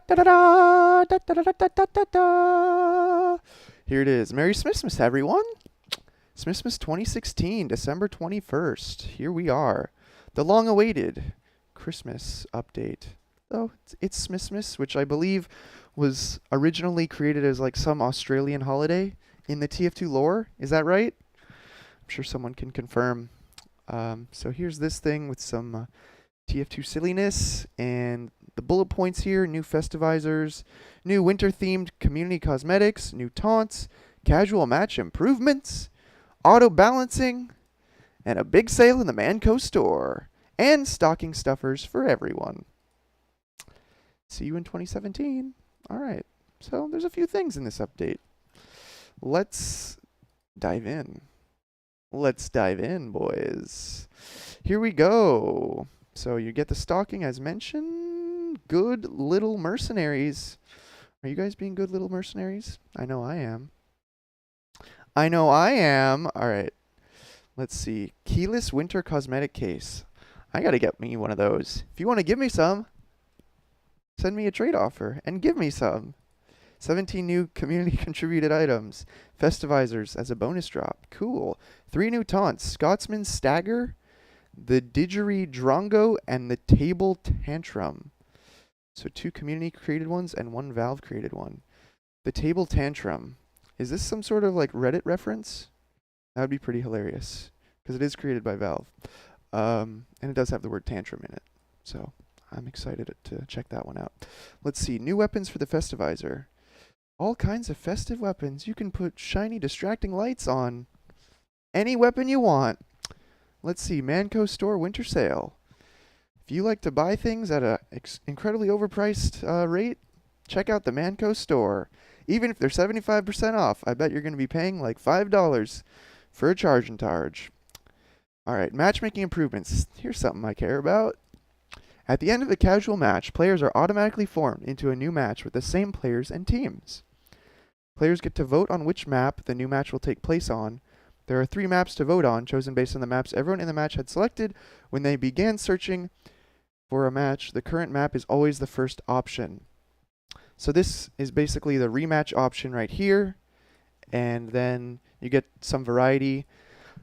Da, da, da, da, da, da, da, da. Here it is. Merry Smissmas, everyone. Smissmas 2016, December 21st. Here we are. The long-awaited Christmas update. Oh, it's Smissmas, which I believe was originally created as like some Australian holiday in the TF2 lore. Is that right? I'm sure someone can confirm. So here's this thing with some TF2 silliness and the bullet points here: new Festivizers, new winter-themed community cosmetics, new taunts, casual match improvements, auto-balancing, and a big sale in the Manco store, and stocking stuffers for everyone. See you in 2017. All right, so there's a few things in this update. Let's dive in. Let's dive in, boys. Here we go. So you get the stocking as mentioned. Good little mercenaries. Are you guys being good little mercenaries? I know I am. I know I am. All right. Let's see. Keyless winter cosmetic case. I got to get me one of those. If you want to give me some, send me a trade offer and give me some. 17 new community contributed items. Festivizers as a bonus drop. Cool. 3 new taunts. Scotsman Stagger, the Didgeridrongo, and the Table Tantrum. So 2 community created ones and 1 Valve created one. The Table Tantrum. Is this some sort of like Reddit reference? That would be pretty hilarious, because it is created by Valve. And it does have the word tantrum in it. So I'm excited to check that one out. Let's see. New weapons for the Festivizer. All kinds of festive weapons. You can put shiny distracting lights on any weapon you want. Let's see. Manco store winter sale. If you like to buy things at a incredibly overpriced rate, check out the Manco store. Even if they're 75% off, I bet you're going to be paying like $5 for a charge and charge. All right, matchmaking improvements. Here's something I care about. At the end of a casual match, players are automatically formed into a new match with the same players and teams. Players get to vote on which map the new match will take place on. There are 3 maps to vote on, chosen based on the maps everyone in the match had selected when they began searching for a match. The current map is always the first option. So this is basically the rematch option right here, and then you get some variety.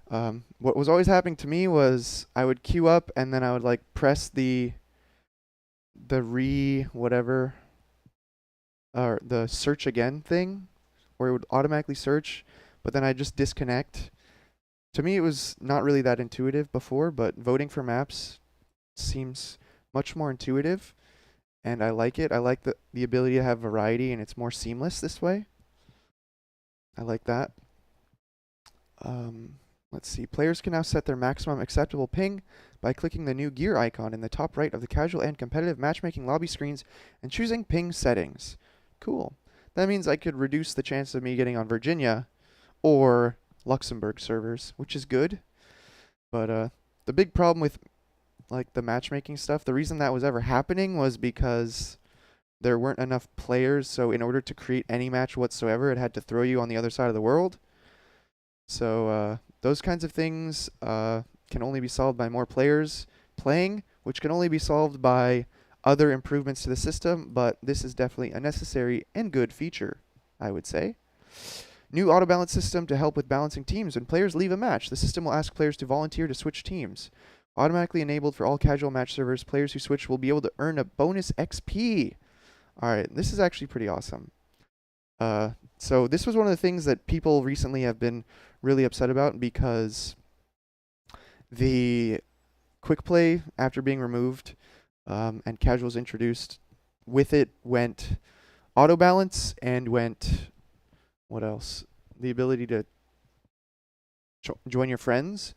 What was always happening to me was I would queue up and then I would like press the whatever, or the search again thing, where it would automatically search, but then I just disconnect. To me, it was not really that intuitive before, but voting for maps seems much more intuitive, and I like it. I like the ability to have variety, and it's more seamless this way. I like that. Let's see. Players can now set their maximum acceptable ping by clicking the new gear icon in the top right of the casual and competitive matchmaking lobby screens and choosing ping settings. Cool. That means I could reduce the chance of me getting on Virginia or Luxembourg servers, which is good. But the big problem with like the matchmaking stuff, the reason that was ever happening was because there weren't enough players, so in order to create any match whatsoever, it had to throw you on the other side of the world. So those kinds of things can only be solved by more players playing, which can only be solved by other improvements to the system, but this is definitely a necessary and good feature, I would say. New auto-balance system to help with balancing teams. When players leave a match, the system will ask players to volunteer to switch teams. Automatically enabled for all casual match servers, players who switch will be able to earn a bonus XP. Alright, this is actually pretty awesome. So this was one of the things that people recently have been really upset about, because the quick play, after being removed and casuals introduced, with it went auto balance and went, what else? The ability to join your friends.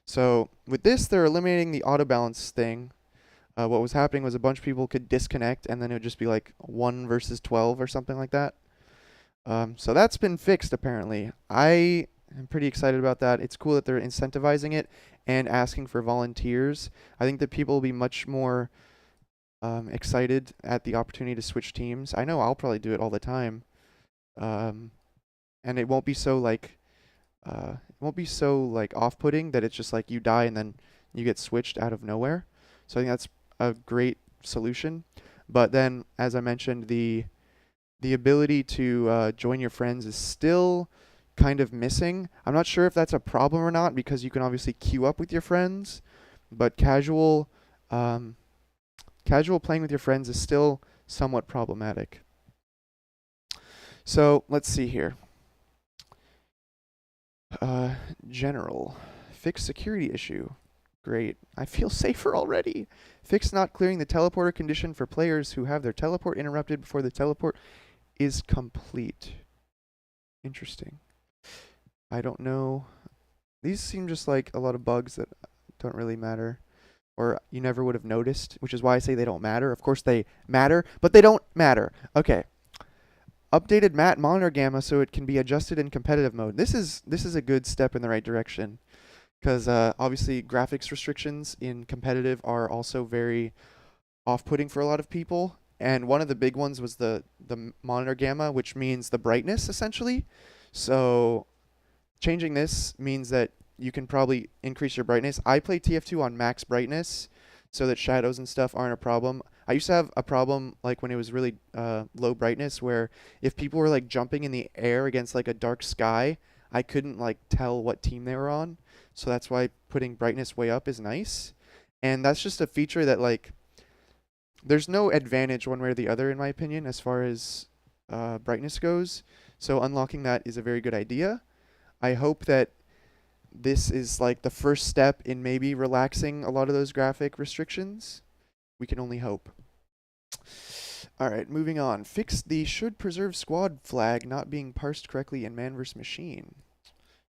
So with this, they're eliminating the auto balance thing. What was happening was a bunch of people could disconnect, and then it would just be like 1 versus 12 or something like that. So that's been fixed, apparently. I am pretty excited about that. It's cool that they're incentivizing it and asking for volunteers. I think that people will be much more excited at the opportunity to switch teams. I know I'll probably do it all the time. And it won't be so like off-putting that it's just like you die and then you get switched out of nowhere. So I think that's a great solution. But then, as I mentioned, the ability to join your friends is still kind of missing. I'm not sure if that's a problem or not because you can obviously queue up with your friends, but um, casual playing with your friends is still somewhat problematic. So let's see here. General. Fix security issue. Great. I feel safer already. Fix not clearing the teleporter condition for players who have their teleport interrupted before the teleport is complete. Interesting. I don't know. These seem just like a lot of bugs that don't really matter. Or you never would have noticed, which is why I say they don't matter. Of course they matter, but they don't matter. Okay. Updated matte monitor gamma so it can be adjusted in competitive mode. This is a good step in the right direction because obviously graphics restrictions in competitive are also very off-putting for a lot of people. And one of the big ones was the monitor gamma, which means the brightness essentially. So changing this means that you can probably increase your brightness. I play TF2 on max brightness so that shadows and stuff aren't a problem. I used to have a problem like when it was really low brightness where if people were like jumping in the air against like a dark sky, I couldn't like tell what team they were on. So that's why putting brightness way up is nice. And that's just a feature that like there's no advantage one way or the other in my opinion as far as brightness goes. So unlocking that is a very good idea. I hope that this is like the first step in maybe relaxing a lot of those graphic restrictions. We can only hope. Alright, moving on. Fix the should preserve squad flag not being parsed correctly in man vs. machine.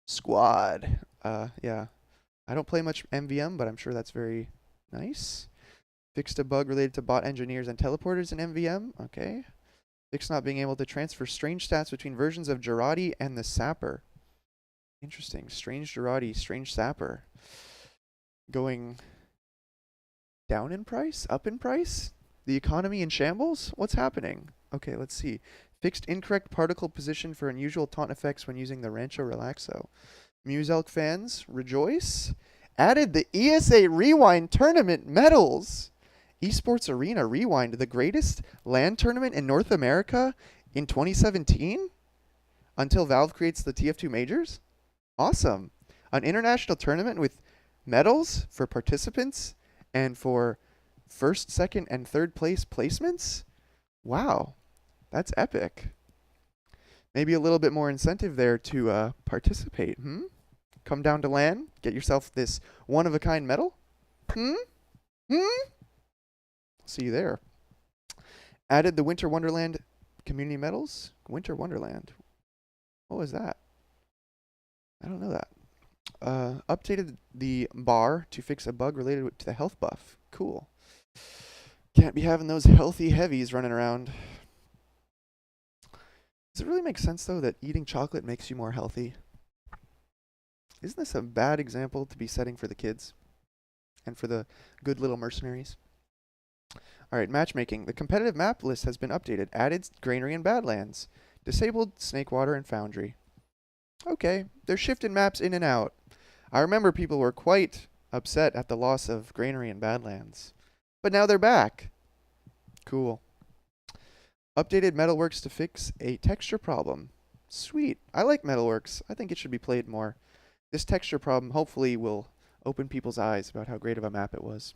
Squad. Yeah. I don't play much MVM, but I'm sure that's very nice. Fixed a bug related to bot engineers and teleporters in MVM. Okay. Fix not being able to transfer strange stats between versions of Girardi and the Sapper. Interesting. Strange Girardi, strange Sapper. Going down in price? Up in price? The economy in shambles? What's happening? Okay, let's see. Fixed incorrect particle position for unusual taunt effects when using the Rancho Relaxo. Muselk fans, rejoice. Added the ESA Rewind Tournament medals. Esports Arena Rewind, the greatest LAN tournament in North America in 2017? Until Valve creates the TF2 majors? Awesome. An international tournament with medals for participants and for first, second, and third place placements? Wow. That's epic. Maybe a little bit more incentive there to participate, Come down to LAN, get yourself this one-of-a-kind medal? See you there. Added the Winter Wonderland community medals? Winter Wonderland. What was that? I don't know that. Updated the bar to fix a bug related to the health buff. Cool. Can't be having those healthy heavies running around. Does it really make sense, though, that eating chocolate makes you more healthy? Isn't this a bad example to be setting for the kids? And for the good little mercenaries? Alright, matchmaking. The competitive map list has been updated. Added Granary and Badlands. Disabled Snakewater and Foundry. Okay, they're shifting maps in and out. I remember people were quite upset at the loss of Granary and Badlands. But now they're back. Cool. Updated Metalworks to fix a texture problem. Sweet. I like Metalworks. I think it should be played more. This texture problem hopefully will open people's eyes about how great of a map it was.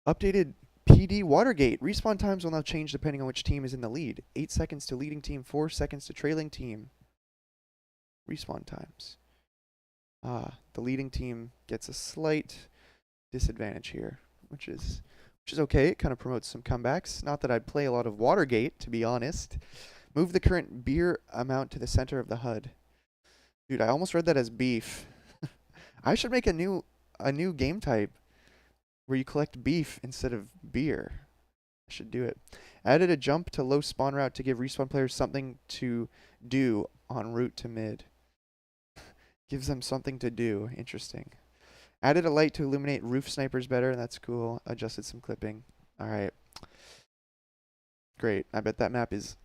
Updated PD Watergate. Respawn times will now change depending on which team is in the lead. 8 seconds to leading team, 4 seconds to trailing team. Respawn times. The leading team gets a slight disadvantage here, which is okay. It kind of promotes some comebacks. Not that I'd play a lot of Watergate, to be honest. Move the current beer amount to the center of the HUD. Dude, I almost read that as beef. I should make a new game type where you collect beef instead of beer. I should do it. Added a jump to low spawn route to give respawn players something to do en route to mid. Gives them something to do. Interesting. Added a light to illuminate roof snipers better. That's cool. Adjusted some clipping. Alright. Great. I bet that map is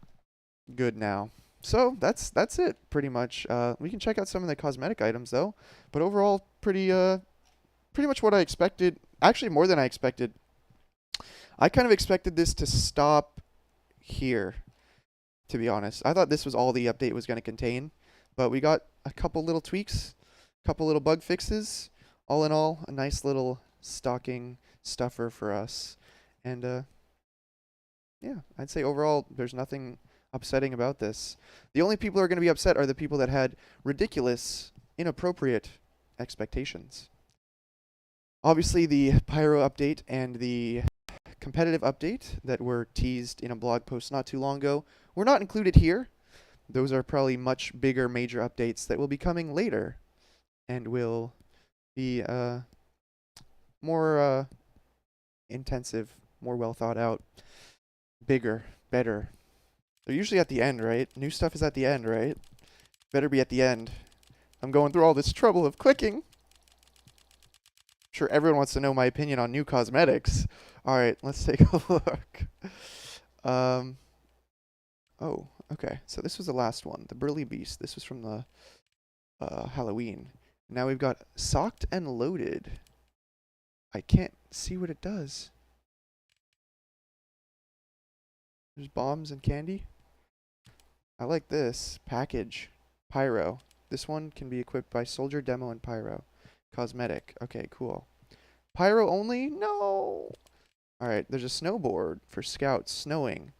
good now. So that's it pretty much. We can check out some of the cosmetic items though. But overall pretty much what I expected. Actually more than I expected. I kind of expected this to stop here, to be honest. I thought this was all the update was going to contain, but we got a couple little tweaks, a couple little bug fixes. All in all, a nice little stocking stuffer for us. And yeah, I'd say overall there's nothing upsetting about this. The only people who are going to be upset are the people that had ridiculous, inappropriate expectations. Obviously, the Pyro update and the competitive update that were teased in a blog post not too long ago were not included here. Those are probably much bigger major updates that will be coming later and will be more intensive, more well thought out, bigger, better. They're usually at the end, right? New stuff is at the end, right? Better be at the end. I'm going through all this trouble of clicking. Sure, everyone wants to know my opinion on new cosmetics. All right, let's take a look. Oh, okay. So this was the last one, the Burly Beast. This was from the Halloween. Now we've got Socked and Loaded. I can't see what it does. There's bombs and candy. I like this. Package. Pyro. This one can be equipped by Soldier, Demo, and Pyro. Cosmetic. Okay, cool. Pyro only? No! Alright, there's a snowboard for scouts. Snowing.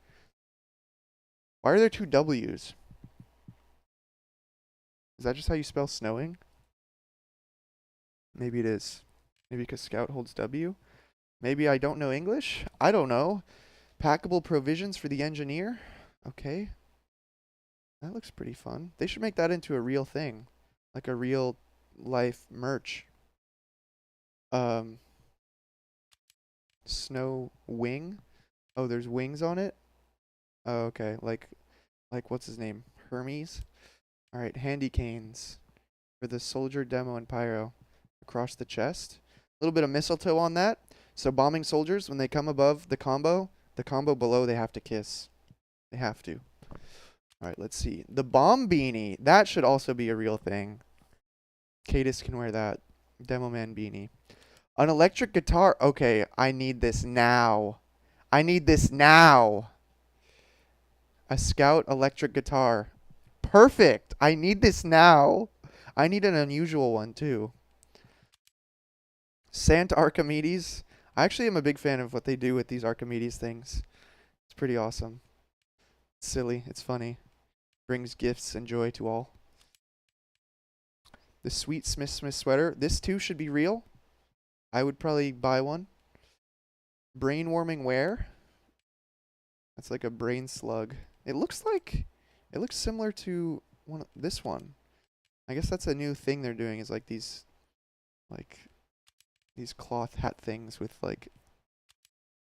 Why are there two W's? Is that just how you spell snowing? Maybe it is. Maybe because scout holds W? Maybe I don't know English? I don't know. Packable provisions for the engineer? Okay. That looks pretty fun. They should make that into a real thing. Like a real life merch. Snow wing? Oh, there's wings on it? Oh, okay. Like what's his name? Hermes? Alright, handy canes. For the soldier, demo, and pyro. Across the chest. A little bit of mistletoe on that. So bombing soldiers, when they come above the combo below, they have to kiss. They have to. Alright, let's see. The bomb beanie. That should also be a real thing. Cadis can wear that. Demo man beanie. An electric guitar. Okay, I need this now. I need this now. A scout electric guitar. Perfect. I need this now. I need an unusual one too. Sant Archimedes. I actually am a big fan of what they do with these Archimedes things. It's pretty awesome. It's silly. It's funny. Brings gifts and joy to all. The sweet Smissmas sweater. This too should be real. I would probably buy one. Brain warming wear. That's like a brain slug. It looks similar to this one. I guess that's a new thing they're doing is like these cloth hat things with like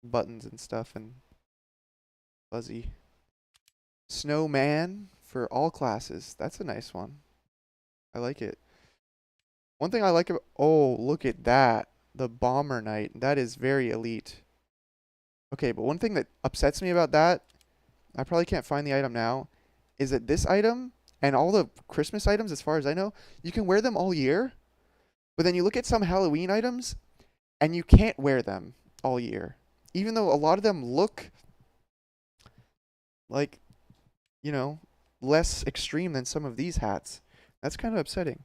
buttons and stuff and fuzzy. Snowman for all classes. That's a nice one. I like it. One thing I like about, oh, look at that. The Bomber Knight. That is very elite. Okay, but one thing that upsets me about that, I probably can't find the item now, is that this item and all the Christmas items, as far as I know, you can wear them all year. But then you look at some Halloween items, and you can't wear them all year. Even though a lot of them look like, you know, less extreme than some of these hats. That's kind of upsetting.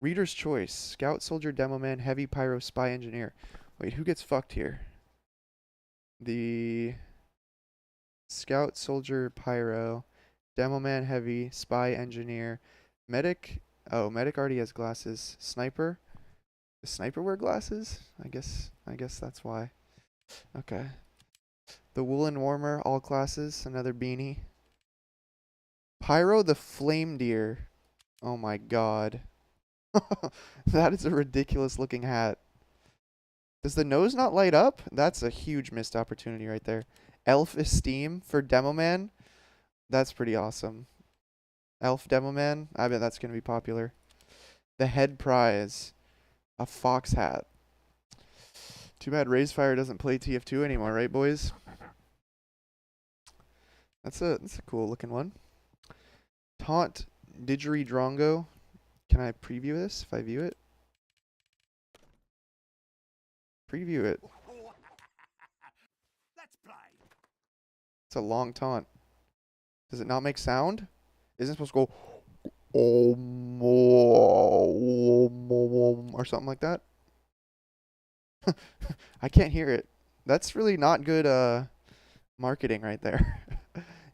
Reader's Choice. Scout, Soldier, Demo Man, Heavy, Pyro, Spy, Engineer. Wait, who gets fucked here? The Scout, Soldier, Pyro, Demo Man, Heavy, Spy, Engineer, Medic. Oh, Medic already has glasses. Sniper. Does Sniper wear glasses? I guess that's why. Okay. The Woolen Warmer, all classes. Another beanie. Pyro the Flame Deer. Oh my god. That is a ridiculous looking hat. Does the nose not light up? That's a huge missed opportunity right there. Elf Esteem for Demo Man. That's pretty awesome. Elf Demo Man. I bet that's going to be popular. The Head Prize. A fox hat. Too bad Raisefire doesn't play TF2 anymore, right, boys? That's a cool looking one. Taunt Didgeridrongo. Can I preview this if I view it? Preview it. It's a long taunt. Does it not make sound? Isn't it supposed to go or something like that? I can't hear it. That's really not good marketing right there.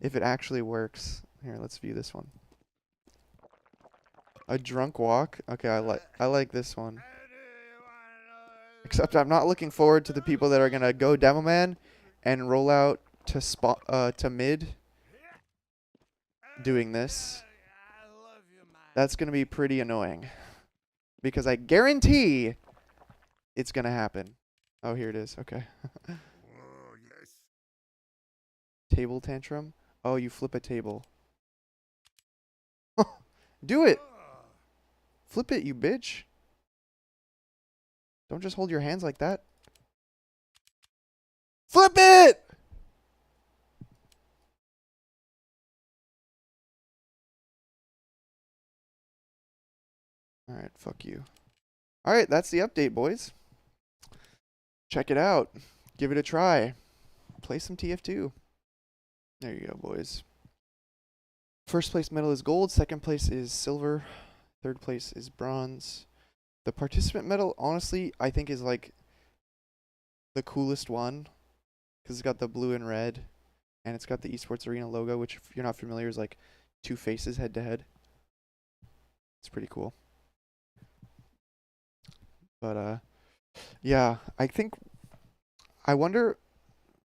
If it actually works. Here, let's view this one. A drunk walk. Okay, I like this one. Except I'm not looking forward to the people that are gonna go demo man and roll out to mid doing this. That's gonna be pretty annoying. Because I guarantee it's gonna happen. Oh, here it is. Okay. Table tantrum. Oh, you flip a table. Do it. Flip it, you bitch. Don't just hold your hands like that. Flip it! Alright, fuck you. Alright, that's the update, boys. Check it out. Give it a try. Play some TF2. There you go, boys. First place medal is gold. Second place is silver. Third place is bronze. The participant medal, honestly, I think is like the coolest one. Because it's got the blue and red. And it's got the Esports Arena logo, which if you're not familiar is like two faces head to head. It's pretty cool. But yeah, I wonder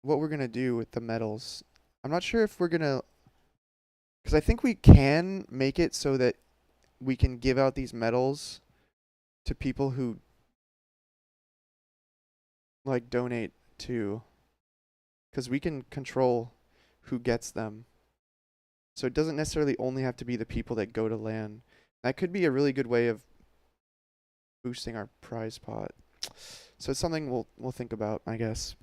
what we're gonna do with the medals. I'm not sure if we're gonna, because I think we can make it so that we can give out these medals to people who like donate to, because we can control who gets them. So it doesn't necessarily only have to be the people that go to LAN. That could be a really good way of boosting our prize pot. So it's something we'll think about, I guess.